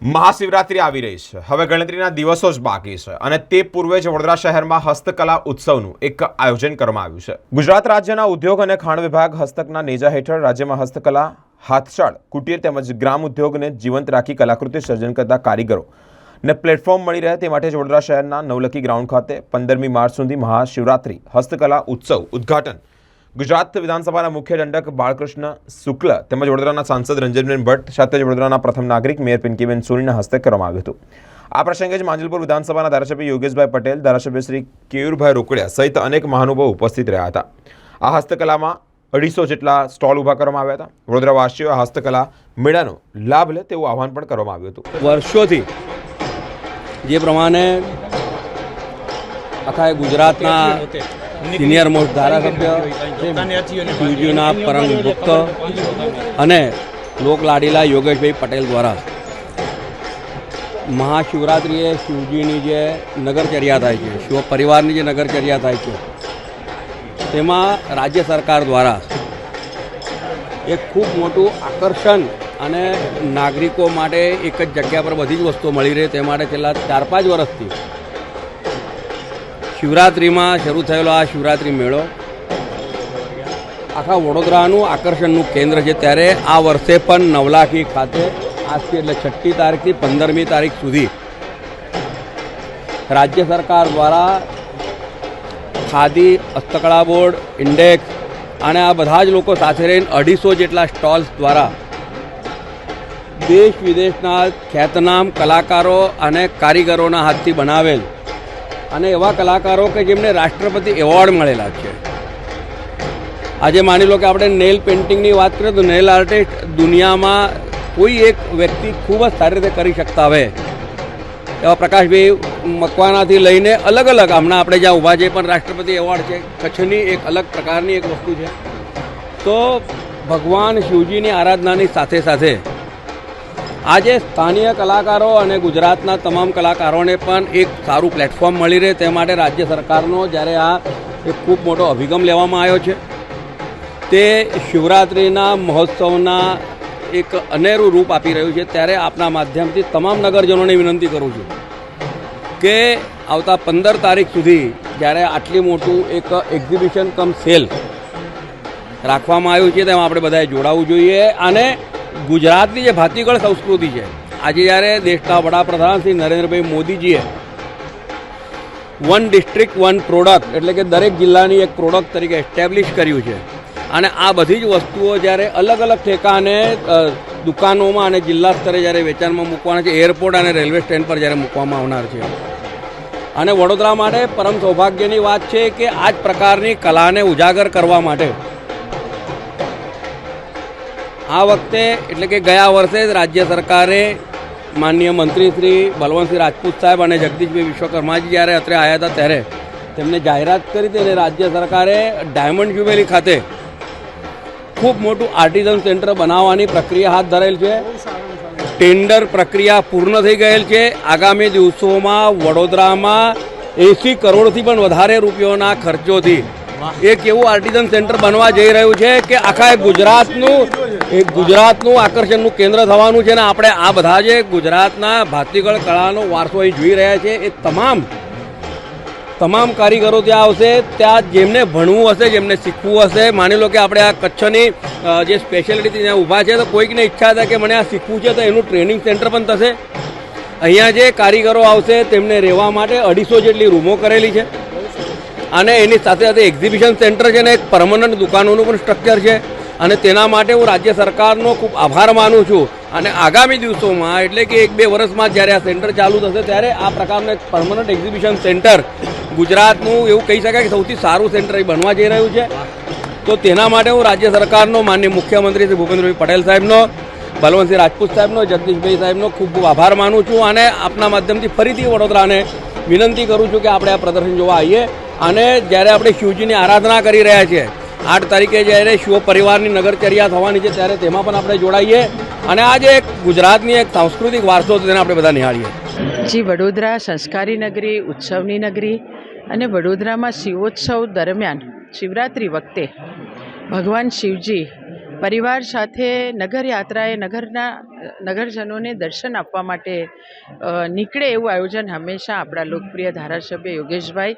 મહાશિવરાત્રી આવી રહી છે. હવે ગણતરીના દિવસો જ બાકી છે અને તે પૂર્વે જ વડોદરા શહેરમાં હસ્તકલા ઉત્સવનું એક આયોજન કરવામાં આવ્યું છે. ગુજરાત રાજ્યના ઉદ્યોગ અને ખાણ વિભાગ હસ્તકના નેજા હેઠળ રાજ્યમાં હસ્તકલા, હાથશાળ, કુટીર તેમજ ગ્રામ ઉદ્યોગને જીવંત રાખી કલાકૃતિ સર્જન કરતા કારીગરો ને પ્લેટફોર્મ મળી રહે તે માટે જ વડોદરા શહેરના નવલખી ગ્રાઉન્ડ ખાતે 15મી માર્ચ સુધી મહાશિવરાત્રી હસ્તકલા ઉત્સવ ઉદ્ઘાટન ગુજરાત વિધાનસભાના મુખ્ય દંડક બાળકૃષ્ણ શુક્લ તેમજ વડોદરાના સાંસદ રંજનબેન ભટ્ટ સાથે જ વડોદરાના પ્રથમ નાગરિક મેયર પિંકીબેન સોનીના હસ્તે કરવામાં આવ્યું હતું. આ પ્રસંગે જ માંજલપુર વિધાનસભાના ધારાસભ્ય યોગેશભાઈ પટેલ, ધારાસભ્ય શ્રી કેયુરભાઈ રોકડિયા સહિત અનેક મહાનુભાવો ઉપસ્થિત રહ્યા હતા. આ હસ્તકલામાં 250 જેટલા સ્ટોલ ઊભા કરવામાં આવ્યા હતા. વડોદરાવાસીઓ આ હસ્તકલા મેળાનો લાભ લે તેવું આહવાન પણ કરવામાં આવ્યું હતું. વર્ષોથી જે પ્રમાણે આખા ગુજરાતના સિનિયર મોસ્ટ ધારાસભ્ય શિવજીના પરમ ભક્ત અને લોકલાડીલા યોગેશભાઈ પટેલ દ્વારા મહાશિવરાત્રિએ શિવજીની જે નગરચર્યા થાય છે, શિવ પરિવારની જે નગરચર્યા થાય છે, તેમાં રાજ્ય સરકાર દ્વારા એક ખૂબ મોટું આકર્ષણ અને નાગરિકો માટે એક જ જગ્યા પર બધી જ વસ્તુઓ મળી રહે તે માટે છેલ્લા 4-5 વર્ષથી શિવરાત્રિમાં શરૂ થયેલો આ શિવરાત્રિ મેળો આખા વડોદરાનું આકર્ષણનું કેન્દ્ર છે. ત્યારે આ વર્ષે પણ નવલાખી ખાતે આજથી એટલે 6મી તારીખથી 15મી તારીખ સુધી રાજ્ય સરકાર દ્વારા ખાદી, હસ્તકળા બોર્ડ, ઇન્ડેક્સ અને આ બધા જ લોકો સાથે રહીને 250 જેટલા સ્ટોલ્સ દ્વારા દેશ વિદેશના ખ્યાતનામ કલાકારો અને કારીગરોના હાથથી બનાવેલ અને એવા કલાકારો કે જેમને રાષ્ટ્રપતિ એવોર્ડ મળેલા છે. આજે માની લો કે આપણે નેલ પેઇન્ટિંગની વાત કરીએ તો નેલ આર્ટિસ્ટ દુનિયામાં કોઈ એક વ્યક્તિ ખૂબ જ સારી રીતે કરી શકતા હોય એવા પ્રકાશભાઈ મકવાનાથી લઈને અલગ અલગ હમણાં આપણે જ્યાં ઊભા છે પણ રાષ્ટ્રપતિ એવોર્ડ છે. કચ્છની એક અલગ પ્રકારની એક વસ્તુ છે. તો ભગવાન શિવજીની આરાધનાની સાથે સાથે આજે સ્થાનિય કલાકારો અને ગુજરાતના તમામ કલાકારોને પણ એક સારું પ્લેટફોર્મ મળી રહે તે માટે રાજ્ય સરકારનો જ્યારે આ એક ખૂબ મોટો અભિગમ લેવામાં આવ્યો છે તે શિવરાત્રિના મહોત્સવના એક અનેરું રૂપ આપી રહ્યું છે. ત્યારે આપના માધ્યમથી તમામ નગરજનોને વિનંતી કરું છું કે આવતા 15 તારીખ સુધી જ્યારે આટલી મોટું એક એક્ઝિબિશન કમ સેલ રાખવામાં આવ્યું છે તેમાં આપણે બધાએ જોડાવવું જોઈએ. અને ગુજરાતની જે ભાતીગળ સંસ્કૃતિ છે, આજે જ્યારે દેશના વડાપ્રધાન શ્રી નરેન્દ્રભાઈ મોદીજીએ વન ડિસ્ટ્રિક્ટ વન પ્રોડક્ટ એટલે કે દરેક જિલ્લાની એક પ્રોડક્ટ તરીકે એસ્ટેબ્લિશ કર્યું છે અને આ બધી જ વસ્તુઓ જ્યારે અલગ અલગ ઠેકાને દુકાનોમાં અને જિલ્લા સ્તરે જ્યારે વેચાણમાં મૂકવાના છે, એરપોર્ટ અને રેલવે સ્ટેન્ડ પર જ્યારે મૂકવામાં આવનાર છે. અને વડોદરા માટે પરમ સૌભાગ્યની વાત છે કે આ જ પ્રકારની કલાને ઉજાગર કરવા માટે આ વખતે એટલે કે ગયા વર્ષે જ રાજ્ય સરકારે માનનીય મંત્રી શ્રી બલવંતસિંહ રાજપૂત સાહેબ અને જગદીશભાઈ વિશ્વકર્માજી જ્યારે અત્રે આવ્યા હતા ત્યારે તેમને જાહેરાત કરી હતી અને રાજ્ય સરકારે ડાયમંડ જ્યુબિલી ખાતે ખૂબ મોટું આર્ટિઝન સેન્ટર બનાવવાની પ્રક્રિયા હાથ ધરેલ છે. ટેન્ડર પ્રક્રિયા પૂર્ણ થઈ ગયેલ છે. આગામી દિવસોમાં વડોદરામાં 80 કરોડથી પણ વધારે રૂપિયાના ખર્ચોથી એક એવું આર્ટિઝન સેન્ટર બનવા જઈ રહ્યું છે કે આખા ગુજરાતનું આકર્ષણનું કેન્દ્ર થવાનું છે. ને આપણે આ બધા જે ગુજરાતના ભાતીગળ કળાનો વારસો અહીં જોઈ રહ્યા છે એ તમામ કારીગરો ત્યાં આવશે. ત્યાં જેમને ભણવું હશે, જેમને શીખવું હશે, માની લો કે આપણે આ કચ્છની જે સ્પેશિયાલિટી ત્યાં ઊભા છે તો કોઈકને ઈચ્છા થાય કે મને આ શીખવું છે તો એનું ટ્રેનિંગ સેન્ટર પણ થશે. અહીંયા જે કારીગરો આવશે તેમને રહેવા માટે 250 જેટલી રૂમો કરેલી છે અને એની સાથે સાથે એક્ઝિબિશન સેન્ટર છે ને એક પરમનન્ટ દુકાનોનું પણ સ્ટ્રક્ચર છે. અને તેના માટે હું રાજ્ય સરકારનો ખૂબ આભાર માનું છું. અને આગામી દિવસોમાં એટલે કે 1-2 વર્ષમાં જ્યારે આ સેન્ટર ચાલુ થશે ત્યારે આ પ્રકારનું એક પરમનન્ટ એક્ઝિબિશન સેન્ટર ગુજરાતનું એવું કહી શકાય કે સૌથી સારું સેન્ટર બનવા જઈ રહ્યું છે. તો તેના માટે હું રાજ્ય સરકારનો માનનીય મુખ્યમંત્રી શ્રી ભૂપેન્દ્રભાઈ પટેલ સાહેબનો, બલવંતસિંહ રાજપૂત સાહેબનો, જગદીશભાઈ સાહેબનો ખૂબ ખૂબ આભાર માનું છું. અને આપના માધ્યમથી ફરીથી વડોદરાને વિનંતી કરું છું કે આપણે આ પ્રદર્શન જોવા આવીએ. અને જ્યારે આપણે શિવજીની આરાધના કરી રહ્યા છીએ 8 તારીખે જ્યારે શિવ પરિવારની નગરચર્યા થવાની છે ત્યારે તેમાં પણ આપણે જોડાઈએ અને આજે એક ગુજરાતની એક સાંસ્કૃતિક વારસો તેને આપણે બધા નિહાળીએ. જી, વડોદરા સંસ્કારી નગરી, ઉત્સવની નગરી અને વડોદરામાં શિવોત્સવ દરમિયાન શિવરાત્રિ વખતે ભગવાન શિવજી પરિવાર સાથે નગર યાત્રાએ નગરજનોને દર્શન આપવા માટે નીકળે એવું આયોજન હંમેશા આપણા લોકપ્રિય ધારાસભ્ય યોગેશભાઈ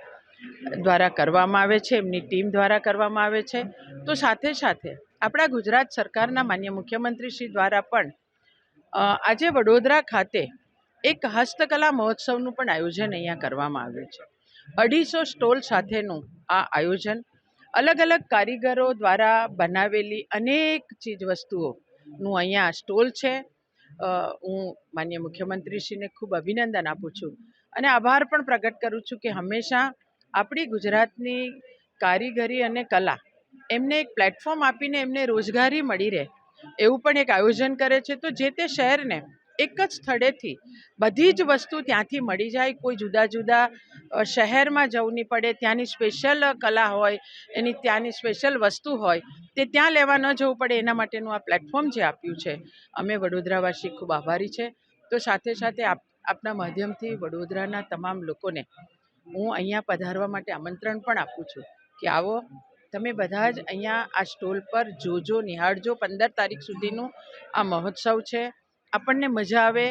દ્વારા કરવામાં આવે છે, એમની ટીમ દ્વારા કરવામાં આવે છે. તો સાથે સાથે આપણા ગુજરાત સરકારના માન્ય મુખ્યમંત્રી શ્રી દ્વારા પણ આજે વડોદરા ખાતે એક હસ્તકલા મહોત્સવનું પણ આયોજન અહીંયા કરવામાં આવ્યું છે. 250 સ્ટોલ સાથેનું આ આયોજન અલગ અલગ કારીગરો દ્વારા બનાવેલી અનેક ચીજવસ્તુઓનું અહીંયા સ્ટોલ છે. હું માન્ય મુખ્યમંત્રીશ્રીને ખૂબ અભિનંદન આપું છું અને આભાર પણ પ્રગટ કરું છું કે હંમેશા આપણી ગુજરાતની કારીગરી અને કલા એમને એક પ્લેટફોર્મ આપીને એમને રોજગારી મળી રહે એવું પણ એક આયોજન કરે છે. તો જે તે શહેરને એક જ સ્થળેથી બધી જ વસ્તુ ત્યાંથી મળી જાય, કોઈ જુદા જુદા શહેરમાં જવું નહીં પડે, ત્યાંની સ્પેશિયલ કલા હોય, એની ત્યાંની સ્પેશિયલ વસ્તુ હોય તે ત્યાં લેવા ન જવું પડે, એના માટેનું આ પ્લેટફોર્મ જે આપ્યું છે અમે વડોદરાવાસી ખૂબ આભારી છે. તો સાથે સાથે આપના માધ્યમથી વડોદરાના તમામ લોકોને હું અહીંયા પધારવા માટે આમંત્રણ પણ આપું છું કે આવો, તમે બધા જ અહીંયા આ સ્ટોલ પર જોજો, નિહાળજો. 15 તારીખ સુધીનું આ મહોત્સવ છે. આપણને મજા આવે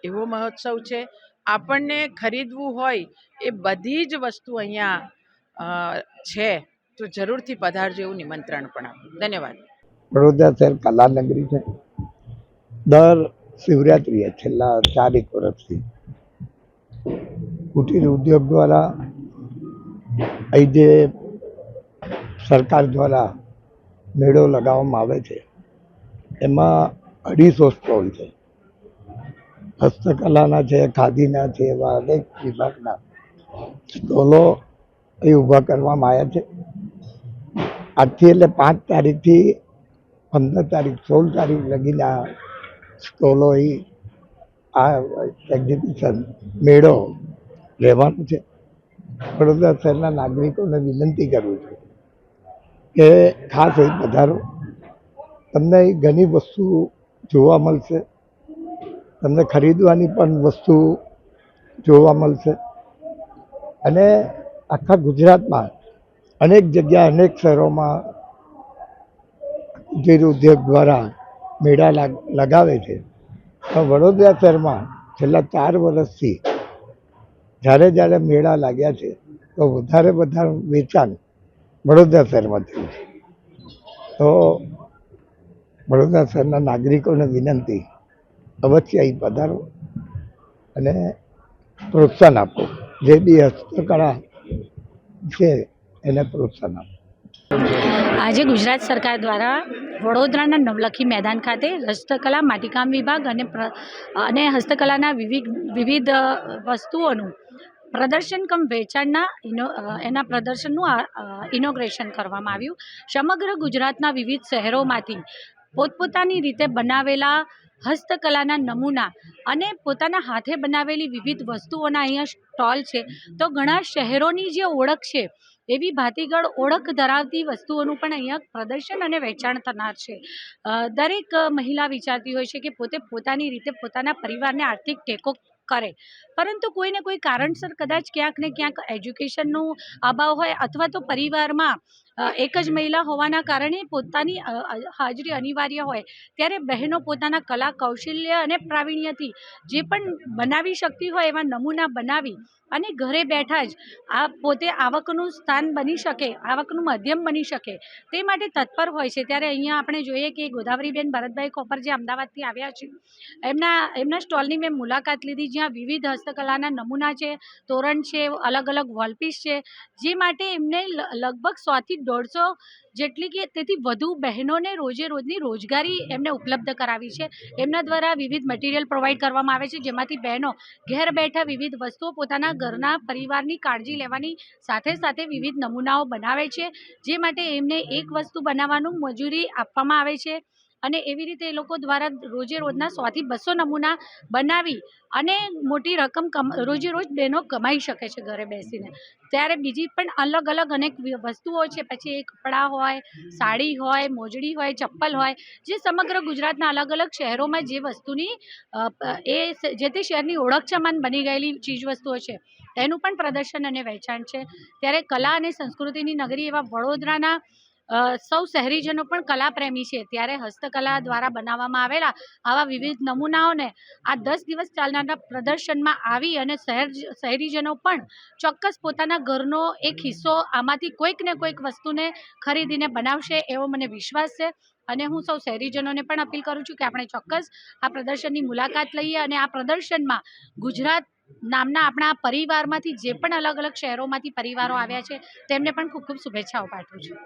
એવો મહોત્સવ છે. આપણને ખરીદવું હોય એ બધી જ વસ્તુ અહીંયા છે, તો જરૂરથી પધારજો એવું નિમંત્રણ પણ આપું. ધન્યવાદ. વડોદરા શહેર કલા નગરી છે. દર શિવરાત્રિએ છેલ્લા 4 વર્ષથી કુટીર ઉદ્યોગ દ્વારા અહીં જે સરકાર દ્વારા મેળો લગાવવામાં આવે છે એમાં 250 સ્ટોલ છે. હસ્તકલાના છે, ખાદીના છે, એવા અનેક વિભાગના સ્ટોલો અહીં ઊભા કરવામાં આવ્યા છે. આજથી એટલે 5 તારીખથી 15 તારીખ 16 તારીખ લગીના સ્ટોલો અહીં આ એક્ઝિબિશન મેળો રહેવાનું છે. વડોદરા શહેરના નાગરિકોને વિનંતી કરું છું કે ખાસ અહીં પધારો. તમને અહીં ઘણી વસ્તુ જોવા મળશે, તમને ખરીદવાની પણ વસ્તુ જોવા મળશે અને આખા ગુજરાતમાં અનેક જગ્યા અનેક શહેરોમાં કુટીર ઉદ્યોગ દ્વારા મેળા લગાવે છે. પણ વડોદરા શહેરમાં છેલ્લા 4 વર્ષથી જ્યારે મેળા લાગ્યા છે તો વધારે વેચાણ વડોદરા શહેરમાં થયું છે. તો વડોદરા શહેરના નાગરિકોને વિનંતી, અવશ્ય અહીં પધારો અને પ્રોત્સાહન આપો. જે બી હસ્તકળા છે એને પ્રોત્સાહન આપો. આજે ગુજરાત સરકાર દ્વારા વડોદરાના નવલખી મેદાન ખાતે હસ્તકલા, માટીકામ વિભાગ અને હસ્તકલાના વિવિધ વસ્તુઓનું પ્રદર્શન કમ વેચાણના એના પ્રદર્શનનું ઇનોગ્રેશન કરવામાં આવ્યું. સમગ્ર ગુજરાતના વિવિધ શહેરોમાંથી પોતપોતાની રીતે બનાવેલા હસ્તકલાના નમૂના અને પોતાના હાથે બનાવેલી વિવિધ વસ્તુઓના અહીંયા સ્ટોલ છે. તો ઘણા શહેરોની જે ઓળખ છે એવી ભાતીગળ ઓળખ ધરાવતી વસ્તુઓનું પણ અહીંયા પ્રદર્શન અને વેચાણ થનાર છે. દરેક મહિલા વિચારતી હોય છે કે પોતે પોતાની રીતે પોતાના પરિવારને આર્થિક ટેકો કરે, પરંતુ કોઈને કોઈ કારણસર કદાચ ક્યાંક ને ક્યાંક એજ્યુકેશનનો અભાવ હોય અથવા તો પરિવારમાં એક જ મહિલા હોવાના કારણે પોતાની હાજરી અનિવાર્ય હોય, ત્યારે બહેનો પોતાના કલા કૌશલ્ય અને પ્રાવીણ્યથી જે પણ બનાવી શકતી હોય એવા નમૂના બનાવી અને ઘરે બેઠા જ આ પોતે આવકનું સ્થાન બની શકે, આવકનું માધ્યમ બની શકે તે માટે તત્પર હોય છે. ત્યારે અહીંયા આપણે જોઈએ કે ગોદાવરીબેન ભરતભાઈ કોપર જે અમદાવાદથી આવ્યા છે, એમના સ્ટોલની મેં મુલાકાત લીધી, જ્યાં વિવિધ હસ્તકલાના નમૂના છે, તોરણ છે, અલગ અલગ વોલપીસ છે, જે માટે એમને લગભગ 100 થી 150 જેટલી કે તેથી વધુ બહેનોને રોજની રોજગારી એમને ઉપલબ્ધ કરાવી છે. એમના દ્વારા વિવિધ મટીરિયલ પ્રોવાઈડ કરવામાં આવે છે, જેમાંથી બહેનો ઘેર બેઠા વિવિધ વસ્તુઓ પોતાના ઘરના પરિવારની કાળજી લેવાની સાથે સાથે વિવિધ નમૂનાઓ બનાવે છે, જે માટે એમને એક વસ્તુ બનાવવાનું મજૂરી આપવામાં આવે છે અને એવી રીતે એ લોકો દ્વારા રોજના 100 થી 200 નમૂના બનાવી અને મોટી રકમ રોજ બહેનો કમાઈ શકે છે ઘરે બેસીને. ત્યારે બીજી પણ અલગ અલગ અનેક વસ્તુઓ છે, પછી એ કપડાં હોય, સાડી હોય, મોજડી હોય, ચપ્પલ હોય, જે સમગ્ર ગુજરાતના અલગ અલગ શહેરોમાં જે વસ્તુની જે તે શહેરની ઓળખ સમાન બની ગયેલી ચીજવસ્તુઓ છે તેનું પણ પ્રદર્શન અને વેચાણ છે. ત્યારે કલા અને સંસ્કૃતિની નગરી એવા વડોદરાના સૌ શહેરીજનો પણ કલાપ્રેમી છે, ત્યારે હસ્તકલા દ્વારા બનાવવામાં આવેલા આવા વિવિધ નમૂનાઓને આ 10 દિવસ ચાલનારા પ્રદર્શનમાં આવી અને શહેરીજનો પણ ચોક્કસ પોતાના ઘરનો એક હિસ્સો આમાંથી કોઈક ને કોઈક વસ્તુને ખરીદીને બનાવશે એવો મને વિશ્વાસ છે. અને હું સૌ શહેરીજનોને પણ અપીલ કરું છું કે આપણે ચોક્કસ આ પ્રદર્શનની મુલાકાત લઈએ અને આ પ્રદર્શનમાં ગુજરાત નામના આપણા પરિવારમાંથી જે પણ અલગ અલગ શહેરોમાંથી પરિવારો આવ્યા છે તેમને પણ ખૂબ ખૂબ શુભેચ્છાઓ પાઠવું છું.